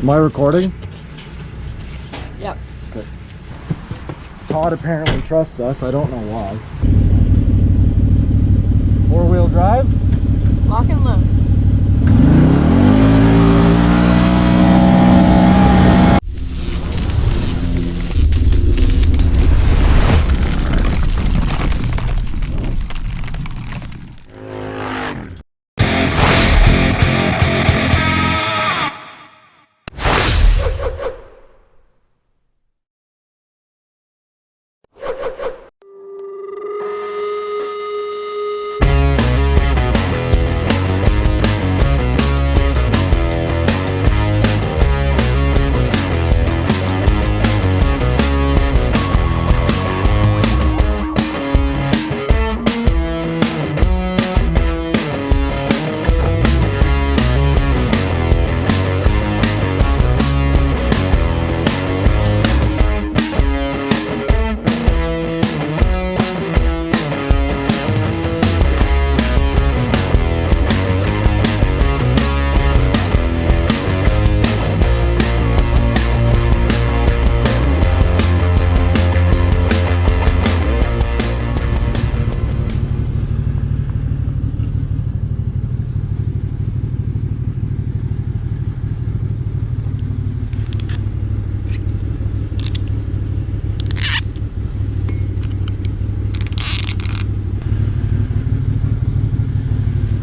Am I recording? Yep. Good. Todd apparently trusts us. I don't know why. 4-wheel drive? Lock and load.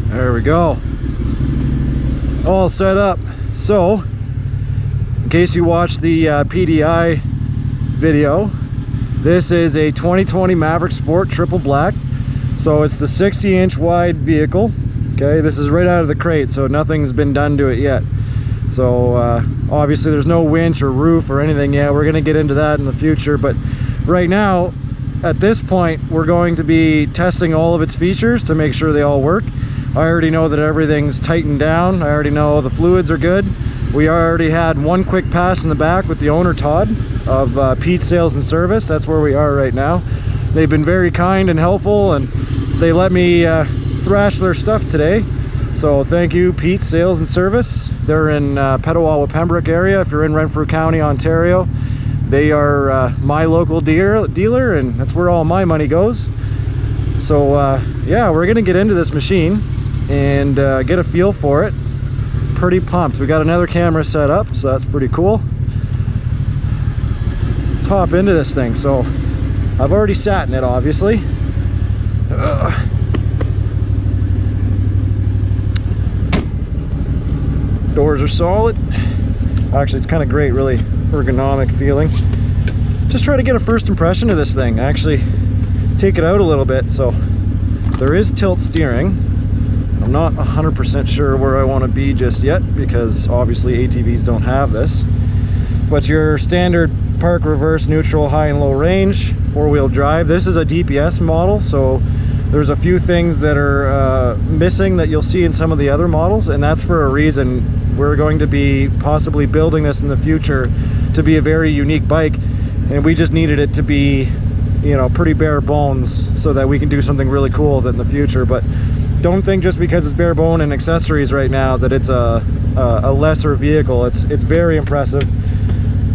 There we go. All set up. So, in case you watched the PDI video, this is a 2020 Maverick Sport Triple Black. So it's the 60-inch wide vehicle. Okay, this is right out of the crate, so nothing's been done to it yet. So obviously there's no winch or roof or anything yet. We're gonna get into that in the future, but right now, at this point, we're going to be testing all of its features to make sure they all work. I already know that everything's tightened down. I already know the fluids are good. We already had one quick pass in the back with the owner, Todd, of Pete's Sales and Service. That's where we are right now. They've been very kind and helpful, and they let me thrash their stuff today. So thank you, Pete's Sales and Service. They're in Petawawa, Pembroke area. If you're in Renfrew County, Ontario, they are my local dealer, and that's where all my money goes. So yeah, we're gonna get into this machine and get a feel for it. Pretty pumped. We got another camera set up, so that's pretty cool. Let's hop into this thing. So I've already sat in it, obviously. Doors are solid. Actually, it's kind of great, really ergonomic feeling. Just try to get a first impression of this thing. Actually take it out a little bit. So there is tilt steering. I'm not 100% sure where I want to be just yet, because obviously ATVs don't have this. But your standard park, reverse, neutral, high and low range, 4-wheel drive. This is a DPS model, so there's a few things that are missing that you'll see in some of the other models, and that's for a reason. We're going to be possibly building this in the future to be a very unique bike, and we just needed it to be, you know, pretty bare bones so that we can do something really cool with it in the future. But don't think just because it's bare bone and accessories right now that it's a lesser vehicle. It's very impressive.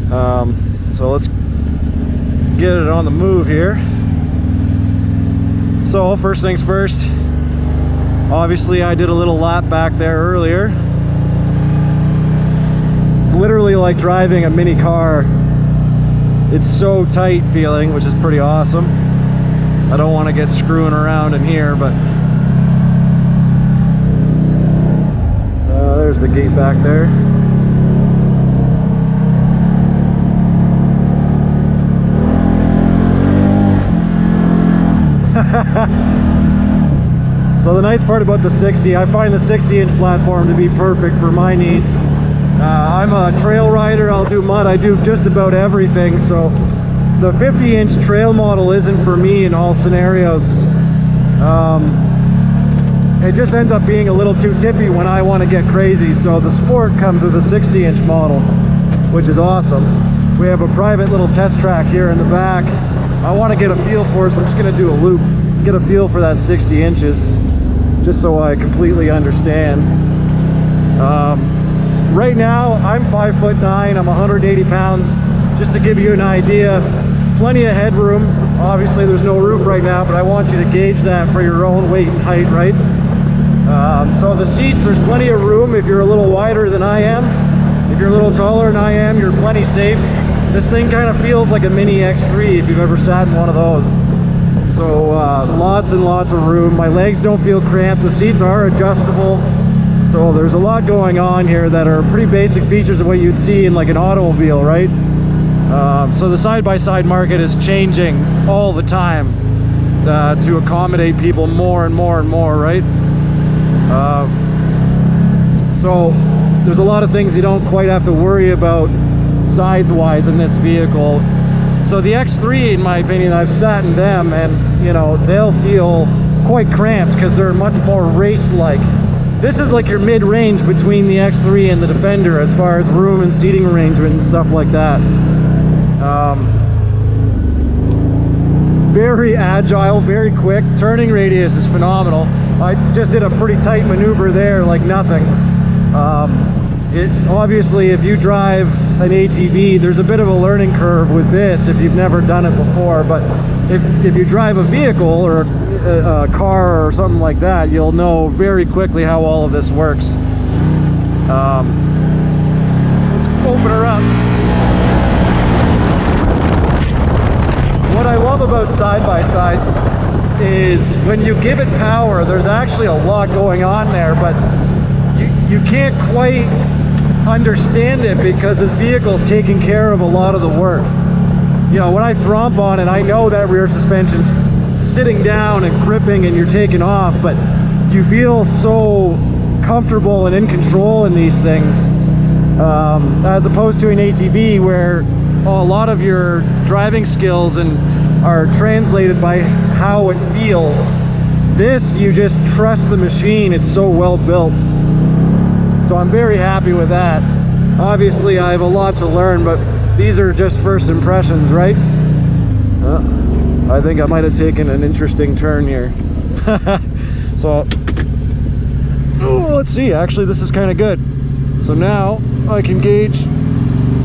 So let's get it on the move here. So first things first, obviously I did a little lap back there earlier. Literally like driving a mini car. It's so tight feeling, which is pretty awesome. I don't want to get screwing around in here, but there's the gate back there. So the nice part about the 60, I find the 60-inch platform to be perfect for my needs. I'm a trail rider, I'll do mud, I do just about everything, so the 50-inch trail model isn't for me in all scenarios. It just ends up being a little too tippy when I want to get crazy, so the Sport comes with a 60-inch model, which is awesome. We have a private little test track here in the back. I want to get a feel for it, so I'm just going to do a loop, get a feel for that 60 inches, just so I completely understand. right now I'm 5'9", I'm 180 pounds. Just to give you an idea, plenty of headroom. Obviously there's no roof right now, but I want you to gauge that for your own weight and height, right? So the seats, there's plenty of room if you're a little wider than I am. If you're a little taller than I am, you're plenty safe. This thing kind of feels like a mini X3 if you've ever sat in one of those. So lots and lots of room. My legs don't feel cramped. The seats are adjustable. So there's a lot going on here that are pretty basic features of what you'd see in like an automobile, right? So the side-by-side market is changing all the time to accommodate people more and more and more, right? So there's a lot of things you don't quite have to worry about size-wise in this vehicle. So the X3, in my opinion, I've sat in them and, you know, they'll feel quite cramped because they're much more race-like. This is like your mid-range between the X3 and the Defender as far as room and seating arrangement and stuff like that. Very agile, very quick. Turning radius is phenomenal. I just did a pretty tight maneuver there like nothing. Obviously, if you drive an ATV, there's a bit of a learning curve with this if you've never done it before, but if you drive a vehicle or a car or something like that, you'll know very quickly how all of this works. Let's open her up. What I love about side-by-sides is when you give it power, there's actually a lot going on there, but you can't quite understand it because this vehicle's taking care of a lot of the work. You know, when I thrump on it, I know that rear suspension's sitting down and gripping and you're taking off, but you feel so comfortable and in control in these things, as opposed to an ATV where a lot of your driving skills are translated by how it feels. This, you just trust the machine. It's so well built. So I'm very happy with that. Obviously I have a lot to learn, but these are just first impressions, right? I think I might have taken an interesting turn here. So let's see, actually this is kind of good. So now I can gauge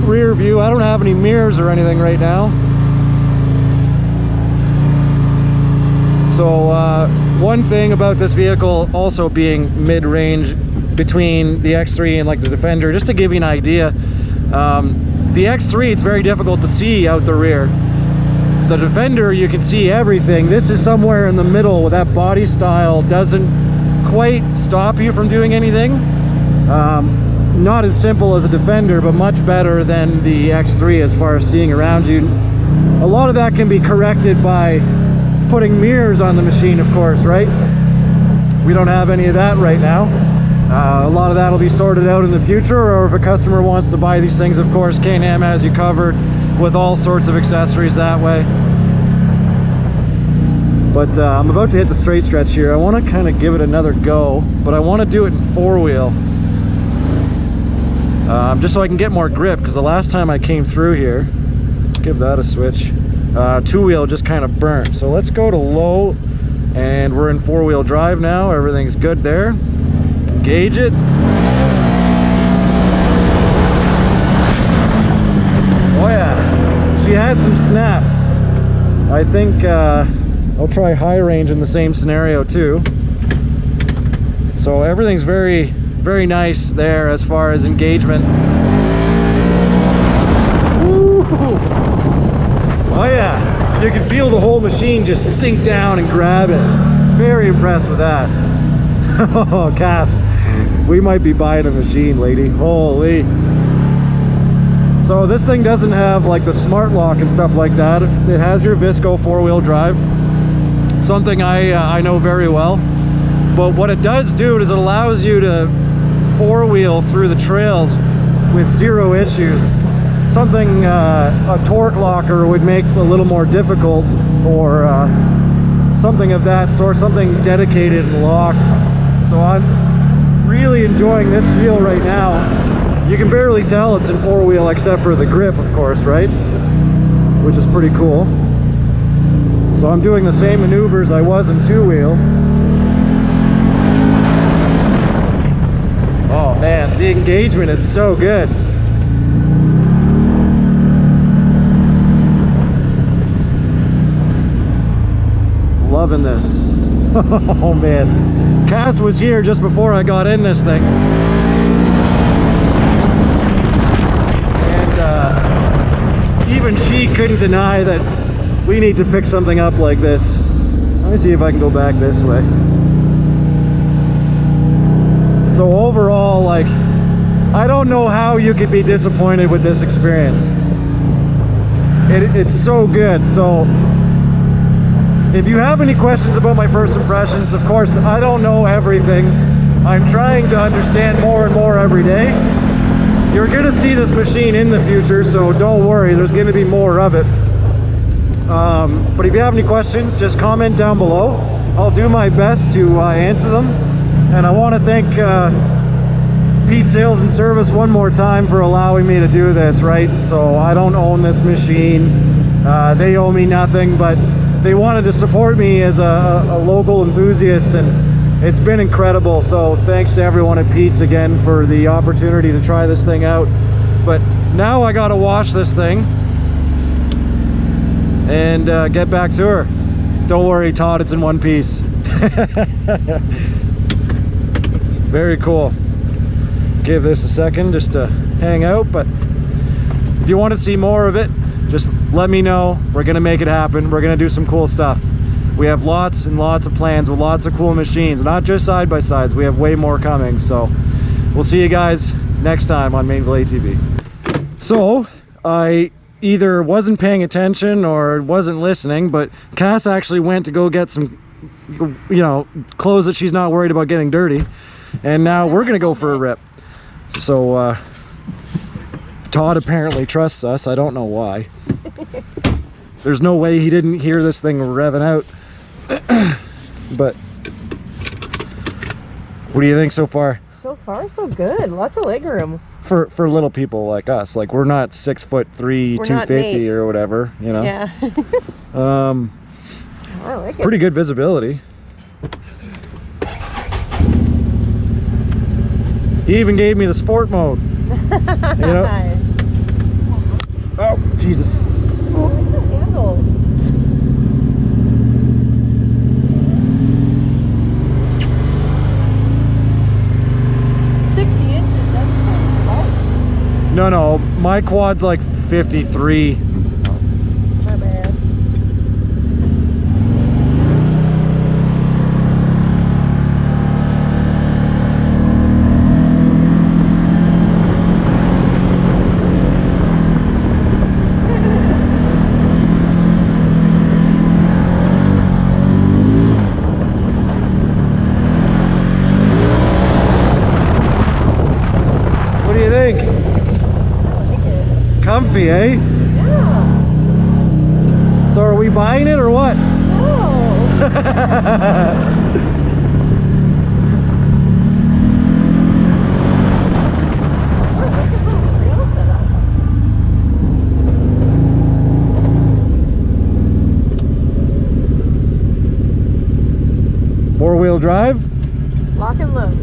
rear view. I don't have any mirrors or anything right now. So one thing about this vehicle also being mid-range between the X3 and like the Defender, just to give you an idea, the X3, it's very difficult to see out the rear. The Defender, you can see everything. This is somewhere in the middle, with that body style doesn't quite stop you from doing anything. Not as simple as a Defender, but much better than the X3 as far as seeing around you. A lot of that can be corrected by putting mirrors on the machine, of course, right? We don't have any of that right now. A lot of that will be sorted out in the future, or if a customer wants to buy these things, of course, K&M has you covered with all sorts of accessories that way. But I'm about to hit the straight stretch here. I want to kind of give it another go, but I want to do it in four-wheel. Just so I can get more grip, because the last time I came through here, give that a switch, two-wheel just kind of burnt. So let's go to low, and we're in four-wheel drive now. Everything's good there. Gauge it. Oh yeah, she has some snap. I think I'll try high range in the same scenario too. So everything's very, very nice there as far as engagement. Woo! Oh yeah, you can feel the whole machine just sink down and grab it. Very impressed with that. Oh, Cass, we might be buying a machine, lady. Holy. So this thing doesn't have like the smart lock and stuff like that. It has your Visco four-wheel drive, something I know very well. But what it does do is it allows you to four-wheel through the trails with zero issues. Something a torque locker would make a little more difficult, or something of that sort, something dedicated and locked. So I'm really enjoying this feel right now. You can barely tell it's in four-wheel except for the grip, of course, right? Which is pretty cool. So I'm doing the same maneuvers I was in two-wheel. Oh, Man, the engagement is so good. Loving this. Oh man. Cass was here just before I got in this thing. And even she couldn't deny that we need to pick something up like this. Let me see if I can go back this way. So overall, like, I don't know how you could be disappointed with this experience. It's so good. So if you have any questions about my first impressions, of course, I don't know everything. I'm trying to understand more and more every day. You're gonna see this machine in the future, so don't worry, there's gonna be more of it. But if you have any questions, just comment down below. I'll do my best to answer them. And I want to thank Pete Sales and Service one more time for allowing me to do this, right? So I don't own this machine. They owe me nothing, but they wanted to support me as a local enthusiast, and it's been incredible. So thanks to everyone at Pete's again for the opportunity to try this thing out. But now I gotta wash this thing and get back to her. Don't worry, Todd, it's in one piece. Very cool. Give this a second just to hang out, but if you want to see more of it, just let me know. We're gonna make it happen. We're gonna do some cool stuff. We have lots and lots of plans with lots of cool machines, not just side-by-sides. We have way more coming, so we'll see you guys next time on Mainville ATV. So I either wasn't paying attention or wasn't listening, but Cass actually went to go get some, you know, clothes that she's not worried about getting dirty, and now we're gonna go for a rip. So Todd apparently trusts us. I don't know why. There's no way he didn't hear this thing revving out. But what do you think so far? So far, so good. Lots of leg room. For little people like us, like we're not 6'3", 250 or whatever, you know. Yeah. I like it. Pretty good visibility. He even gave me the sport mode. You know? Nice. Oh, Jesus. Oh, look at the handle. No, my quad's like 53. My bad. What do you think? Comfy, eh? Yeah. So are we buying it or what? Oh. Four-wheel drive? Lock and load.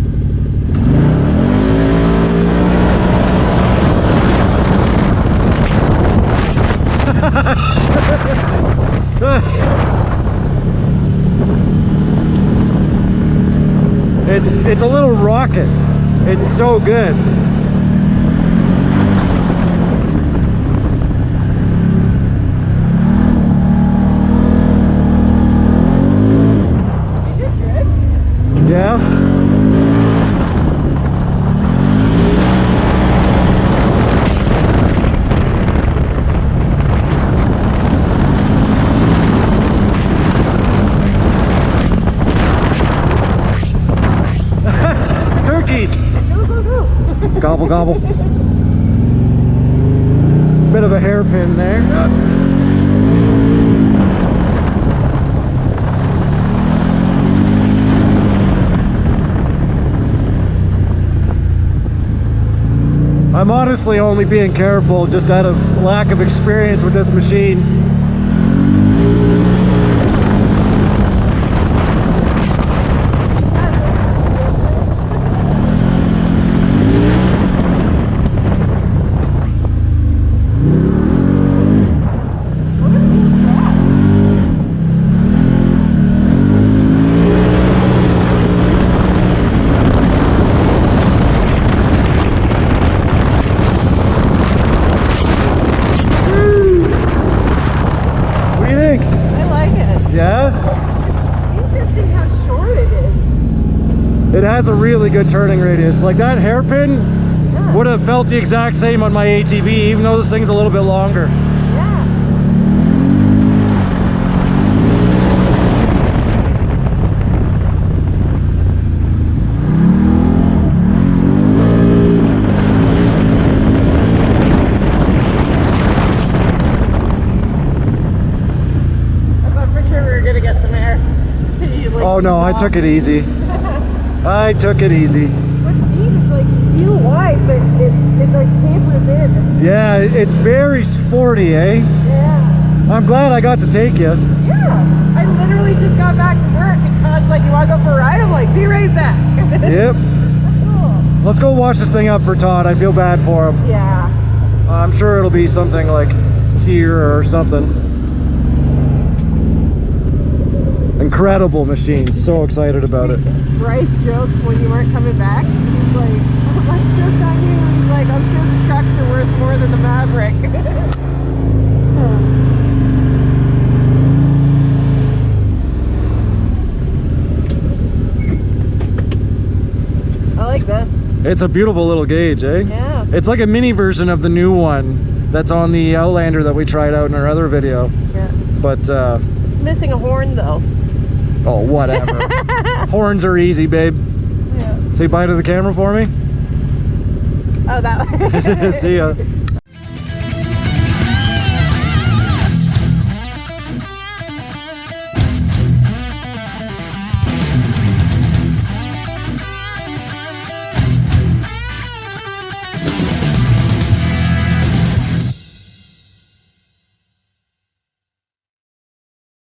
It's a little rocket. It's so good. You just drift? Yeah. Turkeys. Go, go, go. Gobble, gobble. Bit of a hairpin there. I'm honestly only being careful just out of lack of experience with this machine. has a really good turning radius. Like that hairpin Yeah. would have felt the exact same on my ATV, even though this thing's a little bit longer. Yeah. I thought for sure we were gonna get some air. You, like, Oh no, I took it easy. I took it easy. What's neat is like you feel wide, but it like tapers in. Yeah, it's very sporty, eh? Yeah. I'm glad I got to take you. Yeah. I literally just got back from work and Todd's like, you wanna go for a ride? I'm like, be right back. Yep. Cool. Let's go wash this thing up for Todd. I feel bad for him. Yeah. I'm sure it'll be something like here or something. Incredible machine. So excited about it. Bryce jokes when you weren't coming back. He's like, oh, my joke's on you. He's like, I'm sure the trucks are worth more than the Maverick. I like this. It's a beautiful little gauge, eh? Yeah. It's like a mini version of the new one that's on the Outlander that we tried out in our other video. Yeah. But, It's missing a horn though. oh, whatever. Horns are easy, babe. Yeah. Say bye to the camera for me. Oh, that one. See ya.